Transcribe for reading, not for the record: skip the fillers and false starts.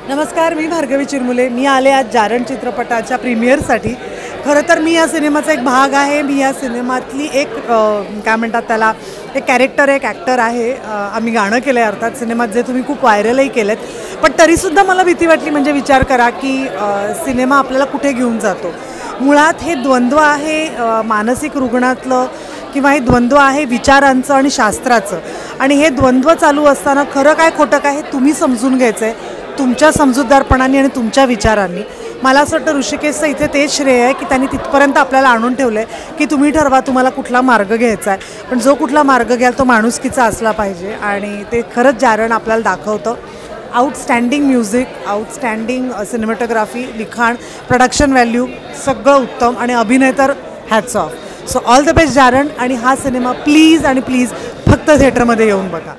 नमस्कार, मी भार्गवी चिरमुले. मी आले आज जारण चित्रपटाच्या प्रीमियरसाठी. खरं तर मी या सिनेमाचा एक भाग आहे. मी या सिनेमातली एक काय म्हणतात त्याला, एक कॅरेक्टर, एक ॲक्टर आहे. आम्ही गाणं केलं आहे अर्थात सिनेमात, जे तुम्ही खूप व्हायरलही केलेत. पण तरीसुद्धा मला भीती वाटली. म्हणजे विचार करा की सिनेमा आपल्याला कुठे घेऊन जातो. मुळात हे द्वंद्व आहे मानसिक रुग्णातलं, किंवा हे द्वंद्व आहे विचारांचं आणि शास्त्राचं. आणि हे द्वंद्व चालू असताना खरं काय खोटं काय हे तुम्ही समजून घ्यायचं आहे, तुमच्या समजूतदारपणाने आणि तुमच्या विचारांनी. मला असं वाटतं ऋषिकेशचं इथे तेच श्रेय आहे की त्यांनी तिथपर्यंत आपल्याला आणून ठेवलं आहे की तुम्ही ठरवा तुम्हाला कुठला मार्ग घ्यायचा आहे. पण जो कुठला मार्ग घ्याल तो माणुसकीचा असला पाहिजे. आणि ते खरंच जारण आपल्याला दाखवतं. आउटस्टँडिंग म्युझिक, आउटस्टँडिंग सिनेमॅटोग्राफी, लिखाण, प्रोडक्शन व्हॅल्यू सगळं उत्तम, आणि अभिनय तर hats off. So all the best Jaaran. आणि हा सिनेमा प्लीज आणि प्लीज फक्त थिएटरमध्ये येऊन बघा.